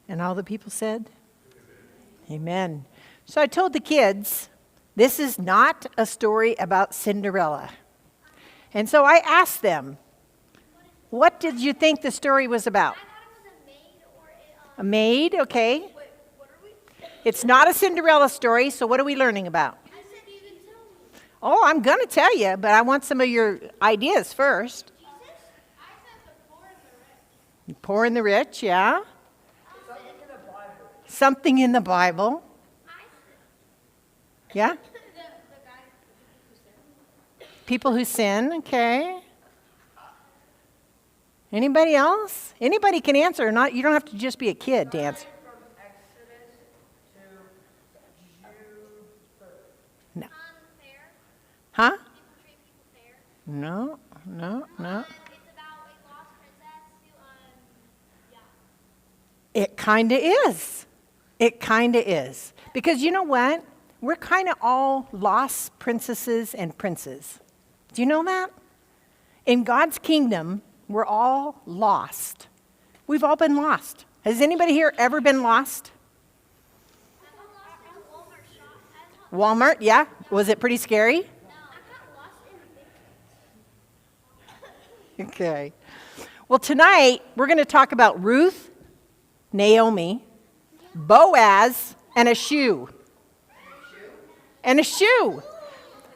And all the people said, Amen. So I told the kids, this is not a story about Cinderella. And so I asked them, what did you think the story was about? I thought it was a maid or A maid, okay. Wait, what are we? It's not a Cinderella story, so what are we learning about? I said you can tell me. Oh, I'm going to tell you, but I want some of your ideas first. Jesus? I said the poor and the rich. Poor and the rich, yeah. Something in the Bible. Something in the Bible, I yeah. said the guy who said. People who sin, okay. Anybody else? Anybody can answer. Not, you don't have to just be a kid to answer. From Exodus to Jude's birth. No. Fair. Huh? People treat people fair. No. It's about a lost princess who, yeah. It kind of is. It kind of is. Because you know what? We're kind of all lost princesses and princes. Do you know that? In God's kingdom, we're all lost. We've all been lost. Has anybody here ever been lost? I got lost in a Walmart shop. Walmart, yeah? Was it pretty scary? No, I got lost in a big. Okay. Well, tonight, we're going to talk about Ruth, Naomi, Boaz, and a shoe. And a shoe.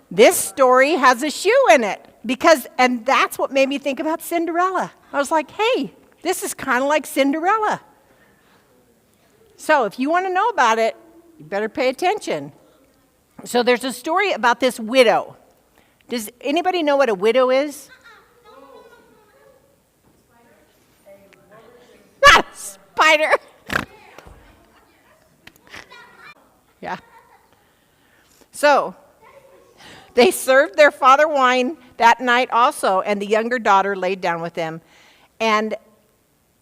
This story has a shoe in it. And that's what made me think about Cinderella. I was like, hey, this is kind of like Cinderella. So if you want to know about it, you better pay attention. So there's a story about this widow. Does anybody know what a widow is? Not a spider. Yeah. So they served their father wine that night also, and the younger daughter laid down with them. And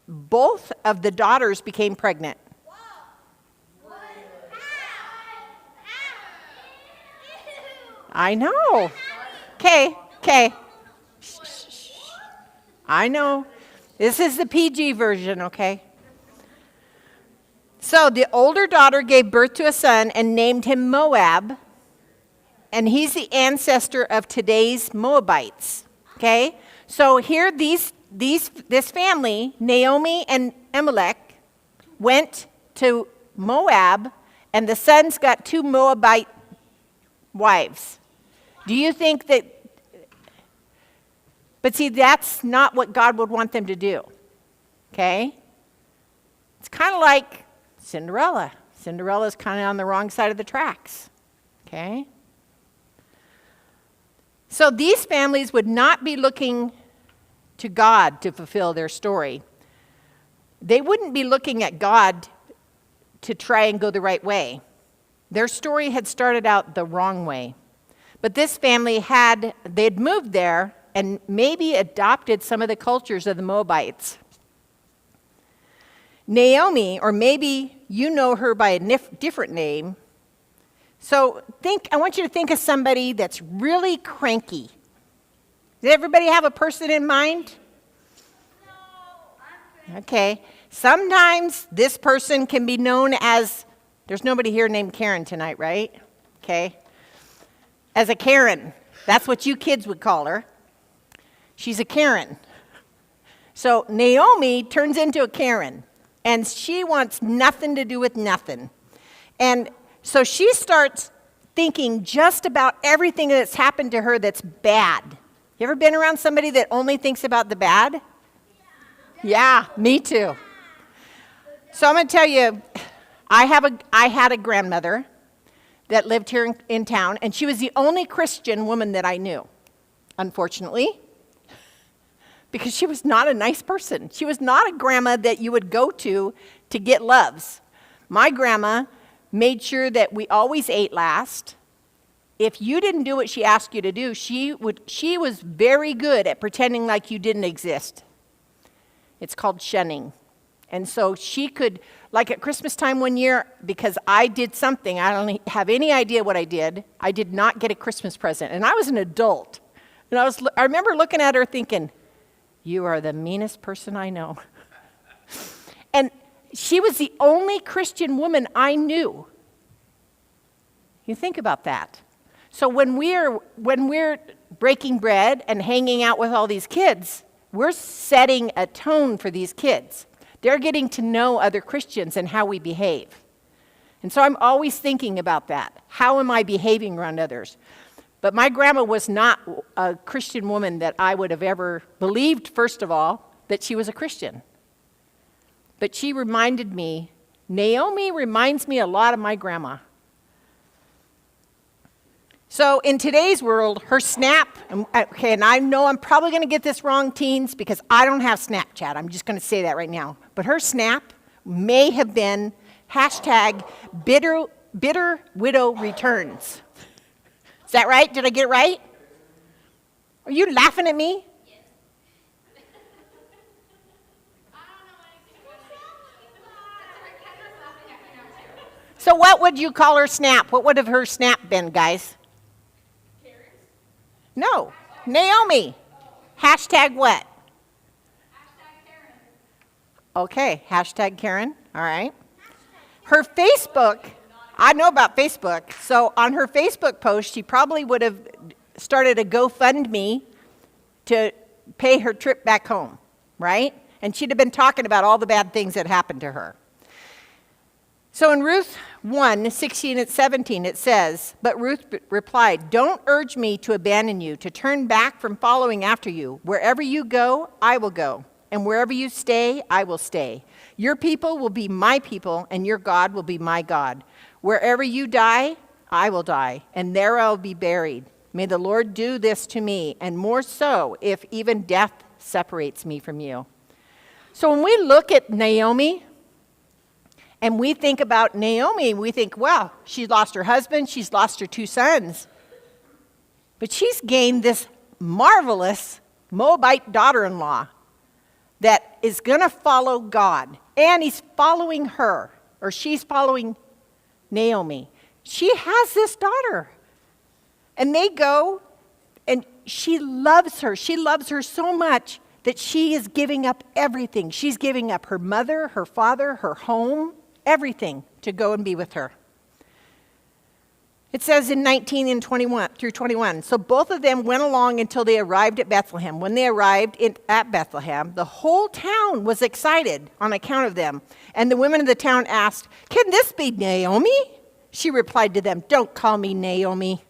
both of the daughters became pregnant. I know. Okay. I know. This is the PG version, okay? So the older daughter gave birth to a son and named him Moab. And he's the ancestor of today's Moabites, okay? So here this family, Naomi and Elimelech, went to Moab, and the sons got 2 Moabite wives. Do you think that, but see, that's not what God would want them to do, okay? It's kind of like Cinderella. Cinderella's kind of on the wrong side of the tracks, okay? So these families would not be looking to God to fulfill their story. They wouldn't be looking at God to try and go the right way. Their story had started out the wrong way. But this family they'd moved there and maybe adopted some of the cultures of the Moabites. Naomi, or maybe you know her by a different name. So I want you to think of somebody that's really cranky. Does everybody have a person in mind? No, Okay. Sometimes this person can be known as, there's nobody here named Karen tonight, right? Okay. As a Karen. That's what you kids would call her. She's a Karen. So Naomi turns into a Karen, and she wants nothing to do with nothing. And so she starts thinking just about everything that's happened to her that's bad. You ever been around somebody that only thinks about the bad? Yeah, me too. So I'm going to tell you, I had a grandmother that lived here in town, and she was the only Christian woman that I knew, unfortunately, because she was not a nice person. She was not a grandma that you would go to get loves. My grandma made sure that we always ate last. If you didn't do what she asked you to do, she was very good at pretending like you didn't exist. It's called shunning. And so she could, like at Christmas time one year, because I did something, I don't have any idea what I did not get a Christmas present. And I was an adult. And I remember looking at her thinking, you are the meanest person I know. And She was the only Christian woman I knew. You think about that. So when we're breaking bread and hanging out with all these kids, we're setting a tone for these kids. They're getting to know other Christians and how we behave. And so I'm always thinking about that. How am I behaving around others? But my grandma was not a Christian woman that I would have ever believed, first of all, that she was a Christian. But she reminded me, Naomi reminds me a lot of my grandma. So in today's world, her Snap, okay, and I know I'm probably going to get this wrong, teens, because I don't have Snapchat. I'm just going to say that right now. But her Snap may have been hashtag bitter widow returns. Is that right? Did I get it right? Are you laughing at me? So what would you call her Snap? What would have her Snap been, guys? No, Naomi. Hashtag what? Hashtag Karen. Okay, hashtag Karen, all right. Her Facebook, I know about Facebook, so on her Facebook post, she probably would have started a GoFundMe to pay her trip back home, right? And she'd have been talking about all the bad things that happened to her. So in Ruth 1:16 and 17, it says, "But Ruth replied, 'Don't urge me to abandon you, to turn back from following after you. Wherever you go, I will go. And wherever you stay, I will stay. Your people will be my people, and your God will be my God. Wherever you die, I will die, and there I will be buried. May the Lord do this to me, and more so, if even death separates me from you.'" So when we look at Naomi, and we think about Naomi, we think, wow, she's lost her husband, she's lost her 2 sons. But she's gained this marvelous Moabite daughter-in-law that is going to follow God. And he's following her, or she's following Naomi. She has this daughter. And they go, and she loves her. She loves her so much that she is giving up everything. She's giving up her mother, her father, her home, everything to go and be with her. It says in 19 and 21 through 21, "So both of them went along until they arrived at Bethlehem. When they arrived at Bethlehem, the whole town was excited on account of them. And the women of the town asked, 'Can this be Naomi?' She replied to them, 'Don't call me Naomi,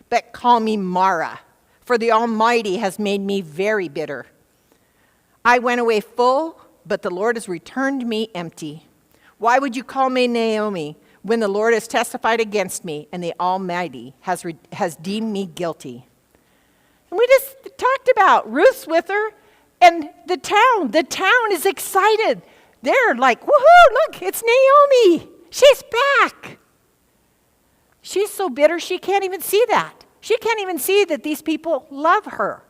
but call me Mara, for the Almighty has made me very bitter. I went away full, but the Lord has returned me empty. Why would you call me Naomi when the Lord has testified against me and the Almighty has deemed me guilty?'" And we just talked about Ruth's with her, and the town. The town is excited. They're like, woohoo, look, it's Naomi. She's back. She's so bitter she can't even see that. She can't even see that these people love her.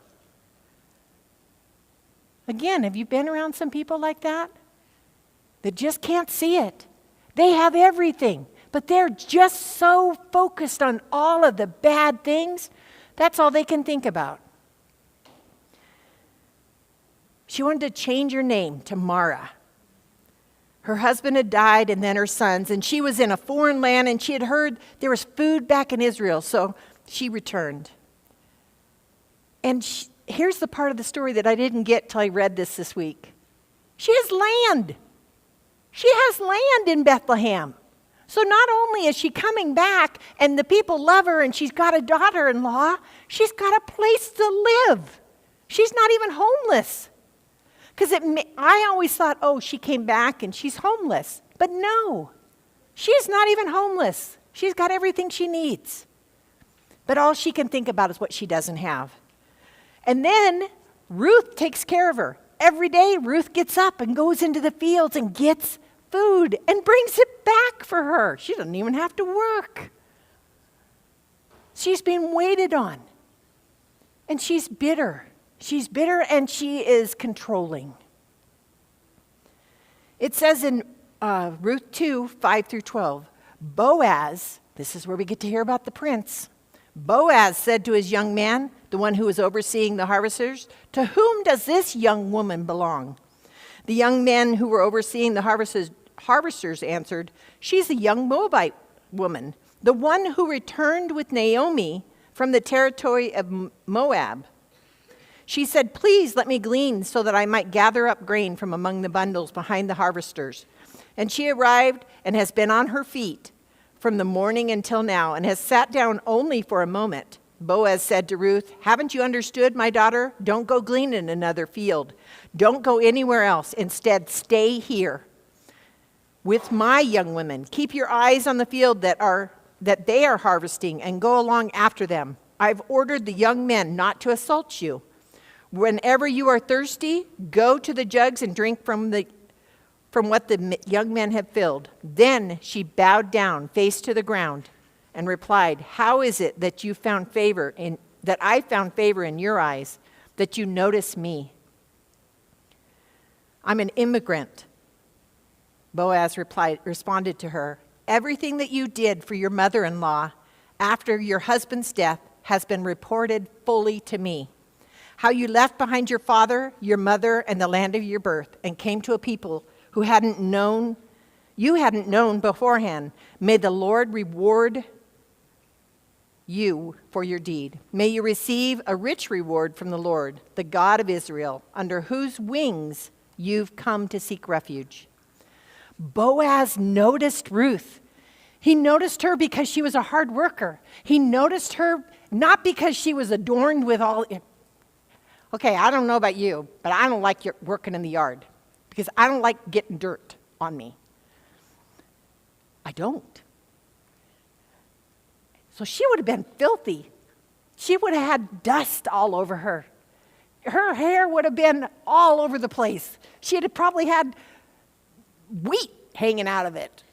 Again, have you been around some people like that? That just can't see it. They have everything, but they're just so focused on all of the bad things. That's all they can think about. She wanted to change her name to Mara. Her husband had died, and then her sons, and she was in a foreign land, and she had heard there was food back in Israel, so she returned. And here's the part of the story that I didn't get till I read this week. She has land. She has land in Bethlehem. So not only is she coming back and the people love her and she's got a daughter-in-law, she's got a place to live. She's not even homeless. Because I always thought, oh, she came back and she's homeless. But no, she's not even homeless. She's got everything she needs. But all she can think about is what she doesn't have. And then Ruth takes care of her. Every day, Ruth gets up and goes into the fields and gets food and brings it back for her. She doesn't even have to work. She's being waited on. And she's bitter. She's bitter and she is controlling. It says in Ruth 2, 5 through 12, Boaz, this is where we get to hear about the prince. Boaz said to his young man, the one who was overseeing the harvesters, "To whom does this young woman belong?" The young men who were overseeing the harvesters answered, "She's a young Moabite woman, the one who returned with Naomi from the territory of Moab. She said, 'Please let me glean so that I might gather up grain from among the bundles behind the harvesters.' And she arrived and has been on her feet from the morning until now and has sat down only for a moment." Boaz said to Ruth, "Haven't you understood, my daughter? Don't go glean in another field. Don't go anywhere else. Instead, stay here with my young women. Keep your eyes on the field that they are harvesting and go along after them. I've ordered the young men not to assault you. Whenever you are thirsty, go to the jugs and drink from what the young men have filled." Then she bowed down, face to the ground, and replied, "How is it that I found favor in your eyes, that you notice me? I'm an immigrant." Boaz responded to her, "Everything that you did for your mother-in-law after your husband's death has been reported fully to me. How you left behind your father, your mother, and the land of your birth, and came to a people who you hadn't known beforehand. May the Lord reward you for your deed. May you receive a rich reward from the Lord, the God of Israel, under whose wings you've come to seek refuge." Boaz noticed Ruth. He noticed her because she was a hard worker. He noticed her not because she was adorned with all... Okay, I don't know about you, but I don't like working in the yard because I don't like getting dirt on me. I don't. So she would have been filthy. She would have had dust all over her. Her hair would have been all over the place. She'd have probably had wheat hanging out of it.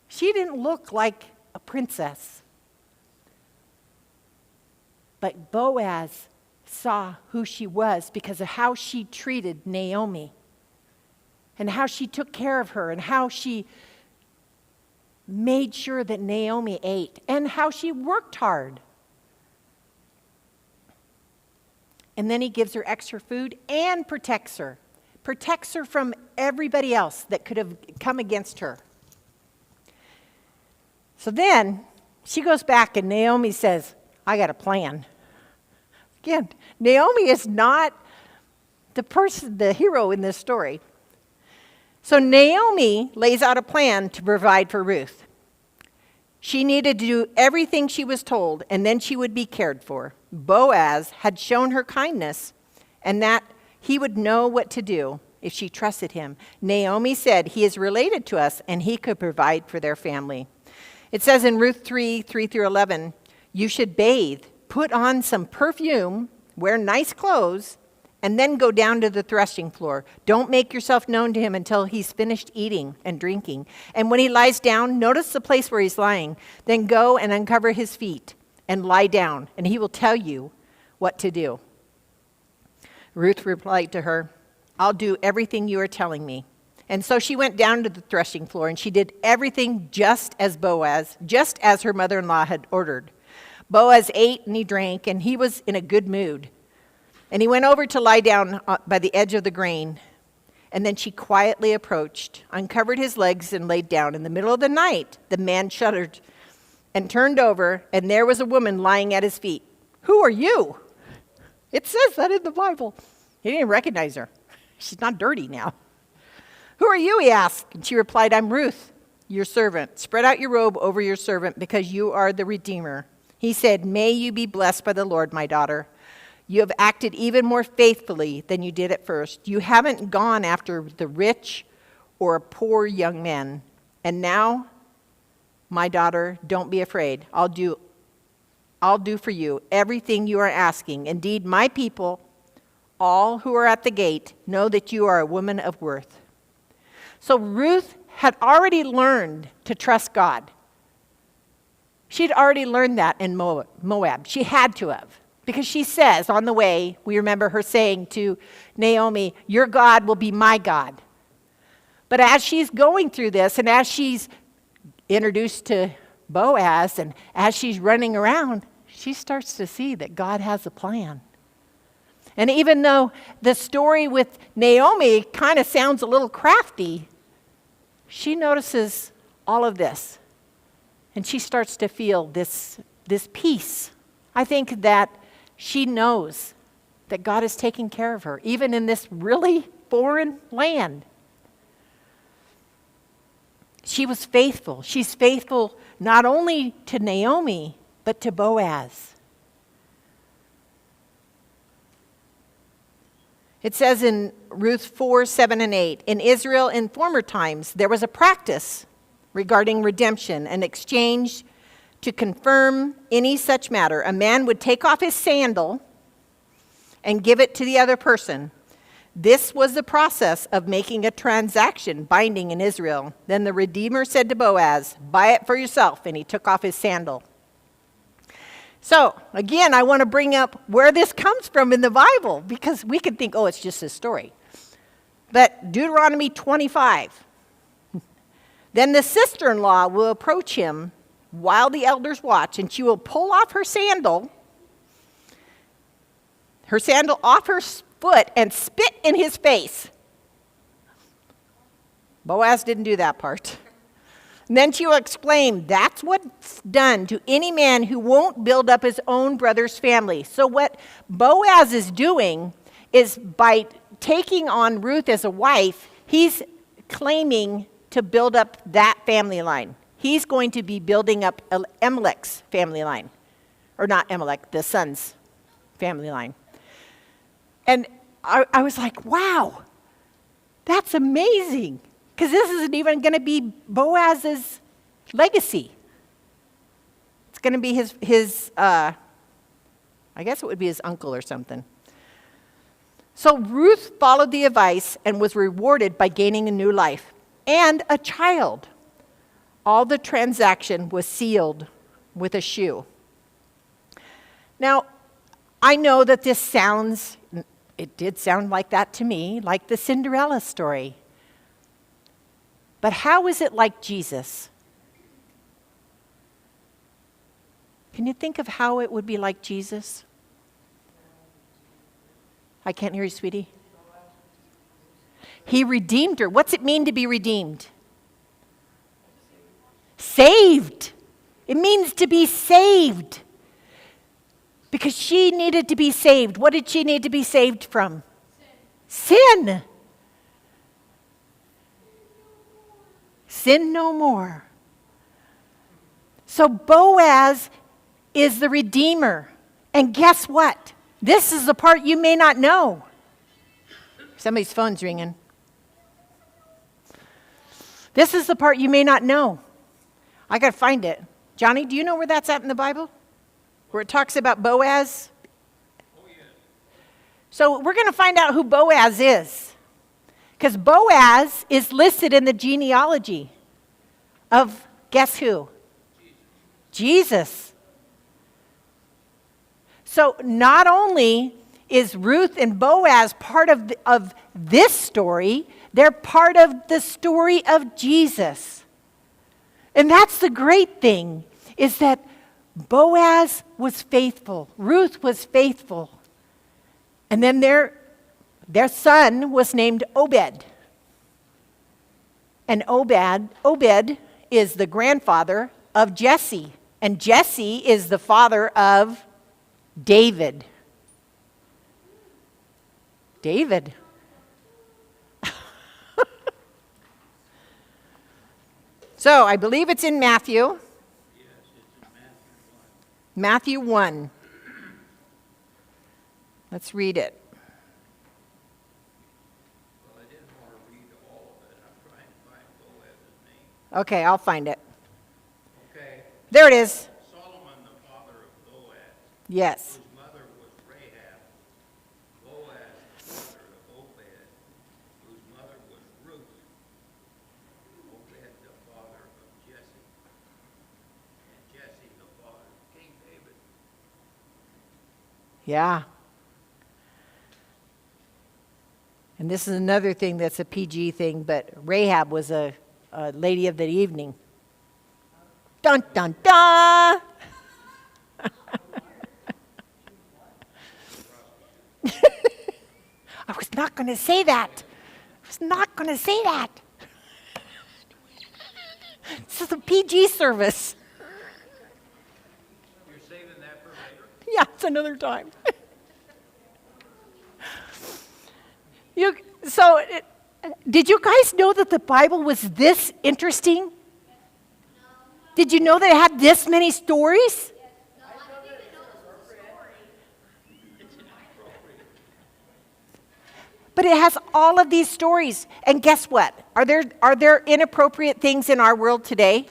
She didn't look like a princess. But Boaz saw who she was because of how she treated Naomi and how she took care of her and how she made sure that Naomi ate and how she worked hard. And then he gives her extra food and protects her from everybody else that could have come against her. So then she goes back and Naomi says, "I got a plan." Again, Naomi is not the hero in this story. So Naomi lays out a plan to provide for Ruth. She needed to do everything she was told, and then she would be cared for. Boaz had shown her kindness, and that he would know what to do if she trusted him. Naomi said, "He is related to us, and he could provide for their family." It says in Ruth 3:3-11, "You should bathe, put on some perfume, wear nice clothes, and then go down to the threshing floor. Don't make yourself known to him until he's finished eating and drinking. And when he lies down, notice the place where he's lying. Then go and uncover his feet and lie down, and he will tell you what to do." Ruth replied to her, "I'll do everything you are telling me." And so she went down to the threshing floor, and she did everything just as her mother-in-law had ordered. Boaz ate and he drank, and he was in a good mood. And he went over to lie down by the edge of the grain. And then she quietly approached, uncovered his legs, and laid down. In the middle of the night, the man shuddered and turned over, and there was a woman lying at his feet. "Who are you?" It says that in the Bible. He didn't recognize her. She's not dirty now. "Who are you?" he asked. And she replied, "I'm Ruth, your servant. Spread out your robe over your servant because you are the Redeemer." He said, "May you be blessed by the Lord, my daughter. You have acted even more faithfully than you did at first. You haven't gone after the rich or poor young men. And now, my daughter, don't be afraid. I'll do for you everything you are asking. Indeed, my people, all who are at the gate, know that you are a woman of worth." So Ruth had already learned to trust God. She'd already learned that in Moab. She had to have. Because she says on the way, we remember her saying to Naomi, "Your God will be my God." But as she's going through this, and as she's introduced to Boaz, and as she's running around, she starts to see that God has a plan. And even though the story with Naomi kind of sounds a little crafty, she notices all of this. And she starts to feel this peace. I think that she knows that God is taking care of her, even in this really foreign land. She was faithful. She's faithful not only to Naomi, but to Boaz. It says in Ruth 4, 7, and 8, in Israel in former times, there was a practice regarding redemption, an exchange to confirm any such matter. A man would take off his sandal and give it to the other person. This was the process of making a transaction binding in Israel. Then the Redeemer said to Boaz, buy it for yourself, and he took off his sandal. So, again, I want to bring up where this comes from in the Bible, because we could think, oh, it's just a story. But Deuteronomy 25. Then the sister-in-law will approach him while the elders watch, and she will pull off her sandal off her foot, and spit in his face. Boaz didn't do that part. And then she will exclaim, that's what's done to any man who won't build up his own brother's family. So what Boaz is doing is, by taking on Ruth as a wife, he's claiming to build up that family line. He's going to be building up Elimelech's family line. Or not Elimelech, the son's family line. And I was like, wow, that's amazing. Because this isn't even going to be Boaz's legacy. It's going to be his I guess it would be his uncle or something. So Ruth followed the advice and was rewarded by gaining a new life and a child. All the transaction was sealed with a shoe. Now, I know that it did sound like that to me, like the Cinderella story. But how is it like Jesus? Can you think of how it would be like Jesus? I can't hear you, sweetie. He redeemed her. What's it mean to be redeemed? Saved. It means to be saved. Because she needed to be saved. What did she need to be saved from? Sin. Sin no more. So Boaz is the Redeemer. And guess what? This is the part you may not know. Somebody's phone's ringing. This is the part you may not know. I got to find it. Johnny, do you know where that's at in the Bible? Where it talks about Boaz? Oh, yeah. So we're going to find out who Boaz is. Because Boaz is listed in the genealogy of, guess who? Jesus. So not only is Ruth and Boaz part of this story, they're part of the story of Jesus. And that's the great thing, is that Boaz was faithful. Ruth was faithful. And then their son was named Obed. And Obed is the grandfather of Jesse. And Jesse is the father of David. David. So I believe it's in Matthew. Yes, it's in Matthew Matthew 1. 1. Let's read it. Well, I didn't want to read all of it. I'm trying to find Boaz's name. Okay, I'll find it. Okay. There it is. Solomon, the father of Boaz, Yes. whose mother was Rahab. Boaz, the father of Obed, whose mother was Ruth. Obed, the father of Jesse. And Jesse, the father of King David. Yeah. And this is another thing that's a PG thing, but Rahab was a lady of the evening. Dun, dun, dun! I was not going to say that. I was not going to say that. This is a PG service. You're saving that for later? Yeah, it's another time. Did you guys know that the Bible was this interesting? Did you know that it had this many stories? But it has all of these stories. And guess what? Are there inappropriate things in our world today?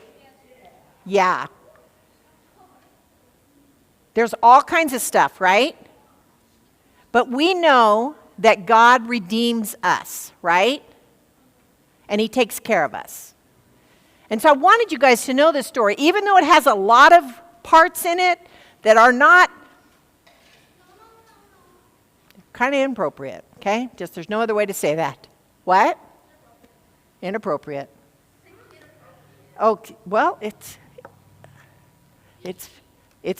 Yeah. There's all kinds of stuff, right? But we know that God redeems us, right? And he takes care of us. And so I wanted you guys to know this story, even though it has a lot of parts in it that are not kind of inappropriate, okay? Just there's no other way to say that. What? Inappropriate. Okay, well, it's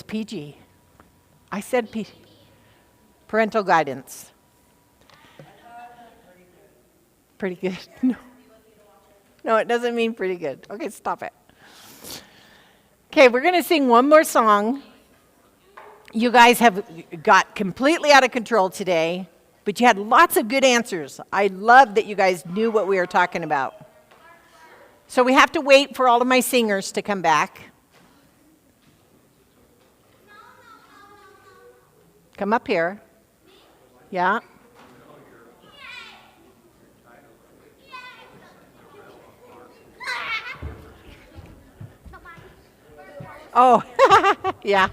PG. I said PG. Parental guidance. Pretty good. No. No, it doesn't mean pretty good. Okay, stop it. Okay, we're going to sing one more song. You guys have got completely out of control today, but you had lots of good answers. I love that you guys knew what we were talking about. So we have to wait for all of my singers to come back. Come up here. Yeah. Oh, yeah.